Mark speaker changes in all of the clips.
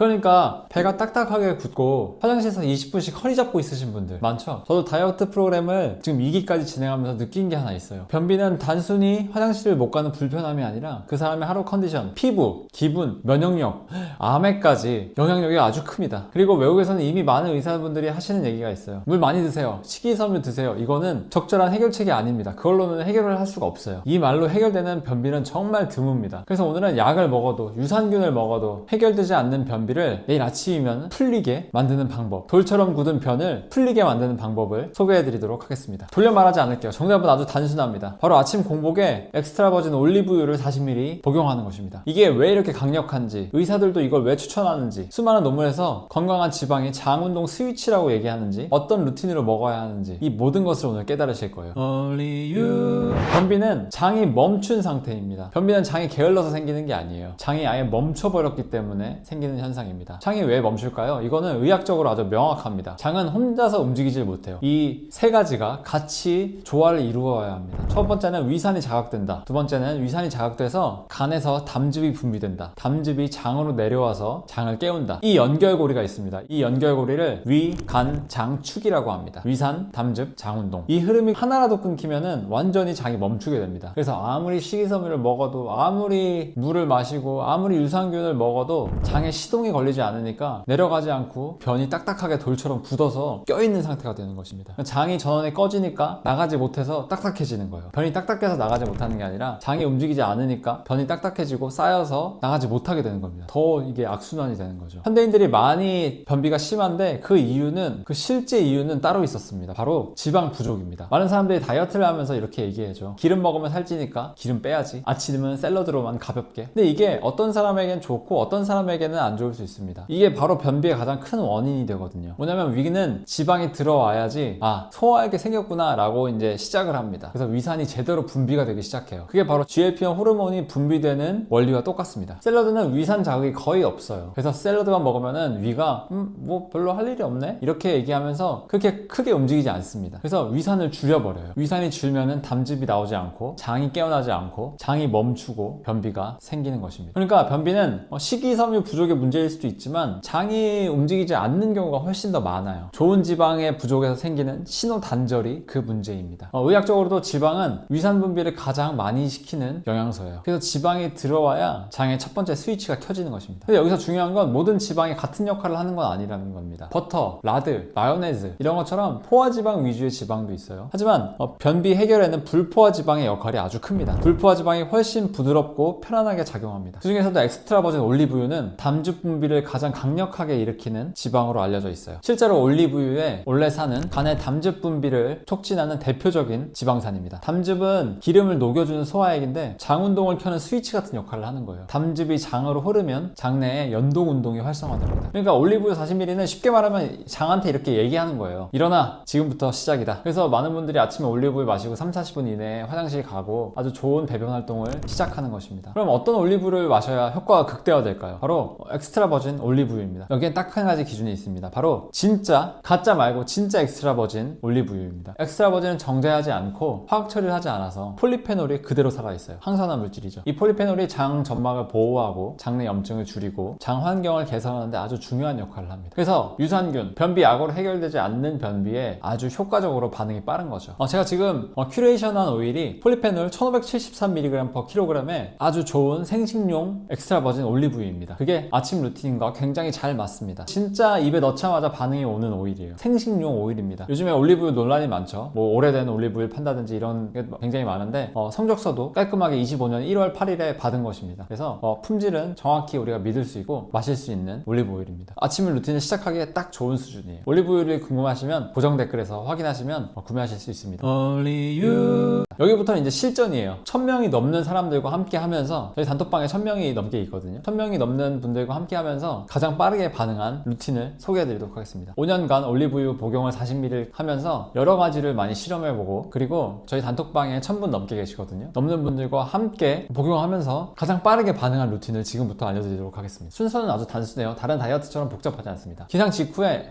Speaker 1: 그러니까 배가 딱딱하게 굳고 화장실에서 20분씩 허리 잡고 있으신 분들 많죠? 저도 다이어트 프로그램을 지금 2기까지 진행하면서 느낀 게 하나 있어요. 변비는 단순히 화장실을 못 가는 불편함이 아니라 그 사람의 하루 컨디션, 피부, 기분, 면역력, 암에까지 영향력이 아주 큽니다. 그리고 외국에서는 이미 많은 의사분들이 하시는 얘기가 있어요. 물 많이 드세요. 식이섬유 드세요. 이거는 적절한 해결책이 아닙니다. 그걸로는 해결을 할 수가 없어요. 이 말로 해결되는 변비는 정말 드뭅니다. 그래서 오늘은 약을 먹어도, 유산균을 먹어도 해결되지 않는 변비를 내일 아침이면 풀리게 만드는 방법, 돌처럼 굳은 변을 풀리게 만드는 방법을 소개해드리도록 하겠습니다. 돌려 말하지 않을게요. 정답은 아주 단순합니다. 바로 아침 공복에 엑스트라 버진 올리브유를 40ml 복용하는 것입니다. 이게 왜 이렇게 강력한지, 의사들도 이걸 왜 추천하는지, 수많은 논문에서 건강한 지방이 장운동 스위치라고 얘기하는지, 어떤 루틴으로 먹어야 하는지, 이 모든 것을 오늘 깨달으실 거예요. Only you. 변비는 장이 멈춘 상태입니다. 변비는 장이 게을러서 생기는 게 아니에요. 장이 아예 멈춰버렸기 때문에 생기는 현상입니다. 장이 왜 멈출까요? 이거는 의학적으로 아주 명확합니다. 장은 혼자서 움직이질 못해요. 이 세 가지가 같이 조화를 이루어야 합니다. 첫 번째는 위산이 자극된다. 두 번째는 위산이 자극돼서 간에서 담즙이 분비된다. 담즙이 장으로 내려와서 장을 깨운다. 이 연결고리가 있습니다. 이 연결고리를 위, 간, 장, 축이라고 합니다. 위산, 담즙, 장운동. 이 흐름이 하나라도 끊기면은 완전히 장이 멈추게 됩니다. 그래서 아무리 식이섬유를 먹어도, 아무리 물을 마시고, 아무리 유산균을 먹어도 장에 시동이 걸리지 않으니까 내려가지 않고 변이 딱딱하게 돌처럼 굳어서 껴있는 상태가 되는 것입니다. 장이 전원이 꺼지니까 나가지 못해서 딱딱해지는 거예요. 변이 딱딱해서 나가지 못하는 게 아니라 장이 움직이지 않으니까 변이 딱딱해지고 쌓여서 나가지 못하게 되는 겁니다. 더 이게 악순환이 되는 거죠. 현대인들이 많이 변비가 심한데 그 이유는, 그 실제 이유는 따로 있었습니다. 바로 지방 부족입니다. 많은 사람들이 다이어트를 하면서 이렇게 얘기해줘. 기름 먹으면 살찌니까 기름 빼야지. 아침은 샐러드로만 가볍게. 근데 이게 어떤 사람에겐 좋고 어떤 사람에게는 안 좋을 수 있습니다. 이게 바로 변비의 가장 큰 원인이 되거든요. 뭐냐면 위기는 지방이 들어와야지 소화하게 생겼구나 라고 이제 시작을 합니다. 그래서 위산이 제대로 분비가 되기 시작해요. 그게 바로 GLP-1 호르몬이 분비되는 원리와 똑같습니다. 샐러드는 위산 자극이 거의 없어요. 그래서 샐러드만 먹으면은 위가 뭐 별로 할 일이 없네? 이렇게 얘기하면서 그렇게 크게 움직이지 않습니다. 그래서 위산을 줄여버려요. 위산이 줄면은 담즙이 나오지 않고 장이 깨어나지 않고 장이 멈추고 변비가 생기는 것입니다. 그러니까 변비는 식이섬유 부족의 문제일 수도 있지만 장이 움직이지 않는 경우가 훨씬 더 많아요. 좋은 지방의 부족에서 생기는 신호단절이 그 문제입니다. 의학적으로도 지방은 위산 분비를 가장 많이 시키는 영양소예요. 그래서 지방이 들어와야 장의 첫 번째 스위치가 켜지는 것입니다. 근데 여기서 중요한 건 모든 지방이 같은 역할을 하는 건 아니라는 겁니다. 버터, 라드, 마요네즈 이런 것처럼 포화지방 위주의 지방도 있어요. 하지만 변비 해결에는 불포화 지방의 역할이 아주 큽니다. 불포화 지방이 훨씬 부드럽고 편안하게 작용합니다. 그 중에서도 엑스트라 버진 올리브유는 담즙 분비를 가장 강력하게 일으키는 지방으로 알려져 있어요. 실제로 올리브유에 올레산은 간의 담즙 분비를 촉진하는 대표적인 지방산입니다. 담즙은 기름을 녹여주는 소화액인데 장 운동을 켜는 스위치 같은 역할을 하는 거예요. 담즙이 장으로 흐르면 장내에 연동 운동이 활성화됩니다. 그러니까 올리브유 40ml는 쉽게 말하면 장한테 이렇게 얘기하는 거예요. 일어나, 지금부터 시작이다. 그래서 많은 분들이 아침에 올리브유 마시고 3-40분 이내에 화장실 가고 아주 좋은 배변 활동을 시작하는 것입니다. 그럼 어떤 올리브유를 마셔야 효과가 극대화될까요? 바로 엑스트라 버진 올리브유입니다. 여기엔 딱 한 가지 기준이 있습니다. 바로 진짜, 가짜 말고 진짜 엑스트라 버진 올리브유입니다. 엑스트라 버진은 정제하지 않고 화학 처리를 하지 않아서 폴리페놀이 그대로 살아있어요. 항산화 물질이죠. 이 폴리페놀이 장 점막을 보호하고 장내 염증을 줄이고 장 환경을 개선하는데 아주 중요한 역할을 합니다. 그래서 유산균, 변비 약으로 해결되지 않는 변비에 아주 효과적으로 반응이 빠른 거죠. 제가 지금 큐레이션한 오일이 폴리페놀 1573mg/kg에 아주 좋은 생식용 엑스트라 버진 올리브유입니다. 그게 아침 루틴과 굉장히 잘 맞습니다. 진짜 입에 넣자마자 반응이 오는 오일이에요. 생식용 오일입니다. 요즘에 올리브유 논란이 많죠. 뭐 오래된 올리브유를 판다든지 이런 게 굉장히 많은데 성적서도 깔끔하게 25년 1월 8일에 받은 것입니다. 그래서 품질은 정확히 우리가 믿을 수 있고 마실 수 있는 올리브 오일입니다. 아침 루틴을 시작하기에 딱 좋은 수준이에요. 올리브 오일을 궁금하시면 고정 댓글에서 확인하시면 구매하실 수 있습니다. Only you. 여기부터는 이제 실전이에요. 1000명이 넘는 사람들과 함께 하면서 저희 단톡방에 1000명이 넘게 있거든요. 1000명이 넘는 분들과 함께 하면서 가장 빠르게 반응한 루틴을 소개해드리도록 하겠습니다. 5년간 올리브유 복용을 40ml 하면서 여러 가지를 많이 실험해보고, 그리고 저희 단톡방에 1000분 넘게 계시거든요. 넘는 분들과 함께 복용하면서 가장 빠르게 반응한 루틴을 지금부터 알려드리도록 하겠습니다. 순서는 아주 단순해요. 다른 다이어트처럼 복잡하지 않습니다. 기상 직후에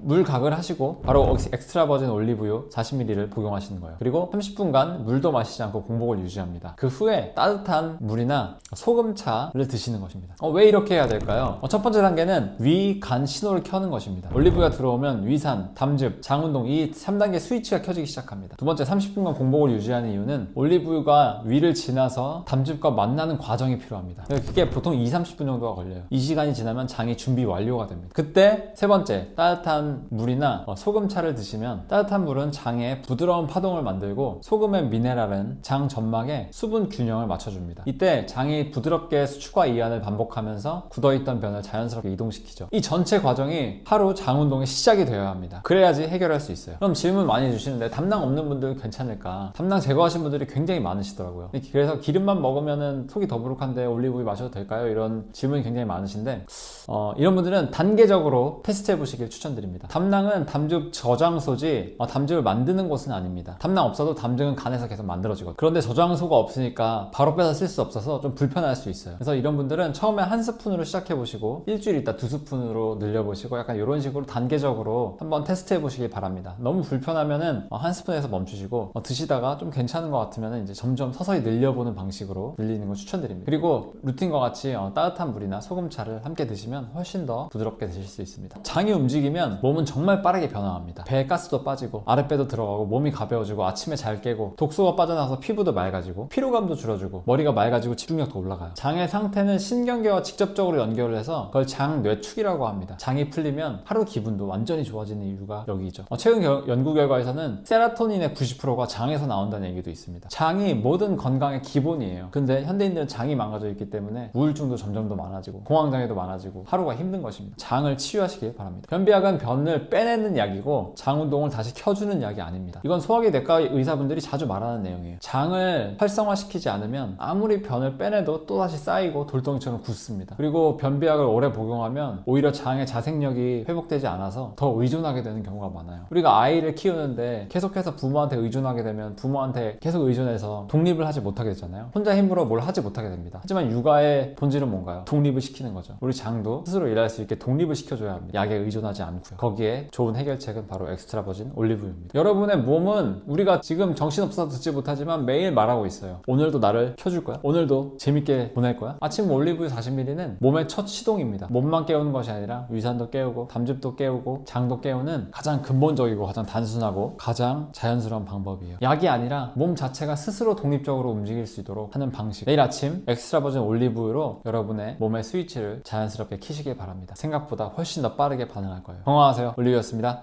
Speaker 1: 물각을 하시고 바로 엑스트라 버진 올리브유 40ml를 복용하시는 거예요. 그리고 30분간 물도 마시지 않고 공복을 유지합니다. 그 후에 따뜻한 물이나 소금차를 드시는 것입니다. 왜 이렇게 해야 될까요? 첫 번째 단계는 위, 간 신호를 켜는 것입니다. 올리브유가 들어오면 위산, 담즙, 장운동 이 3단계 스위치가 켜지기 시작합니다. 두 번째, 30분간 공복을 유지하는 이유는 올리브유가 위를 지나서 담즙과 만나는 과정이 필요합니다. 그게 보통 2-30분 정도가 걸려요. 이 시간이 지나면 장이 준비 완료가 됩니다. 그때 세 번째, 따뜻한 물이나 소금차를 드시면 따뜻한 물은 장에 부드러운 파동을 만들고 소금의 미네랄은 장 점막에 수분 균형을 맞춰줍니다. 이때 장이 부드럽게 수축과 이완을 반복하면서 굳어있던 변을 자연스럽게 이동시키죠. 이 전체 과정이 하루 장 운동의 시작이 되어야 합니다. 그래야지 해결할 수 있어요. 그럼 질문 많이 주시는데 담낭 없는 분들은 괜찮을까? 담낭 제거하신 분들이 굉장히 많으시더라고요. 그래서 기름만 먹으면 속이 더부룩한데 올리브유 마셔도 될까요? 이런 질문이 굉장히 많으신데 이런 분들은 단계적으로 테스트 해보시길 추천드립니다. 담낭은 담즙 저장소지 담즙을 만드는 곳은 아닙니다. 담낭 없어도 담즙은 간에서 계속 만들어지거든요. 그런데 저장소가 없으니까 바로 빼서 쓸 수 없어서 좀 불편할 수 있어요. 그래서 이런 분들은 처음에 한 스푼으로 시작해보시고 일주일 있다 2스푼으로 늘려보시고 약간 이런 식으로 단계적으로 한번 테스트 해보시길 바랍니다. 너무 불편하면은 한 스푼에서 멈추시고 드시다가 좀 괜찮은 것 같으면 이제 점점 서서히 늘려보는 방식으로 늘리는 걸 추천드립니다. 그리고 루틴과 같이 따뜻한 물이나 소금차를 함께 드시면 훨씬 더 부드럽게 드실 수 있습니다. 장이 움직이면 몸은 정말 빠르게 변화합니다. 배에 가스도 빠지고 아랫배도 들어가고 몸이 가벼워지고 아침에 잘 깨고 독소가 빠져나와서 피부도 맑아지고 피로감도 줄어들고 머리가 맑아지고 집중력도 올라가요. 장의 상태는 신경계와 직접적으로 연결을 해서 그걸 장뇌축이라고 합니다. 장이 풀리면 하루 기분도 완전히 좋아지는 이유가 여기죠. 최근 연구 결과에서는 세라토닌의 90%가 장에서 나온다는 얘기도 있습니다. 장이 모든 건강의 기본이에요. 근데 현대인들은 장이 망가져 있기 때문에 우울증도 점점 더 많아지고 공황장애도 많아지고 하루가 힘든 것입니다. 장을 치유하시길 바랍니다. 변비약은 변을 빼내는 약이고 장 운동을 다시 켜주는 약이 아닙니다. 이건 소화기 내과 의사분들이 자주 말하는 내용이에요. 장을 활성화시키지 않으면 아무리 변을 빼내도 또다시 쌓이고 돌덩이처럼 굳습니다. 그리고 변비약을 오래 복용하면 오히려 장의 자생력이 회복되지 않아서 더 의존하게 되는 경우가 많아요. 우리가 아이를 키우는데 계속해서 부모한테 의존하게 되면 부모한테 계속 의존해서 독립을 하지 못하게 되잖아요. 혼자 힘으로 뭘 하지 못하게 됩니다. 하지만 육아의 본질은 뭔가요? 독립을 시키는 거죠. 우리 장도 스스로 일할 수 있게 독립을 시켜줘야 합니다. 약에 의존하지 않고요. 거기에 좋은 해결책은 바로 엑스트라 버진 올리브유입니다. 여러분의 몸은 우리가 지금 정신없어서 듣지 못하지만 매일 말하고 있어요. 오늘도 나를 켜줄 거야? 오늘도 재밌게 보낼 거야? 아침 올리브유 40ml는 몸의 첫 시동입니다. 몸만 깨우는 것이 아니라 위산도 깨우고 담즙도 깨우고 장도 깨우는 가장 근본적이고 가장 단순하고 가장 자연스러운 방법이에요. 약이 아니라 몸 자체가 스스로 독립적으로 움직일 수 있도록 하는 방식. 내일 아침 엑스트라 버진 올리브유로 여러분의 몸의 스위치를 자연스럽게 켜시길 바랍니다. 생각보다 훨씬 더 빠르게 반응할 거예요. 건강하세요. 올리브유였습니다.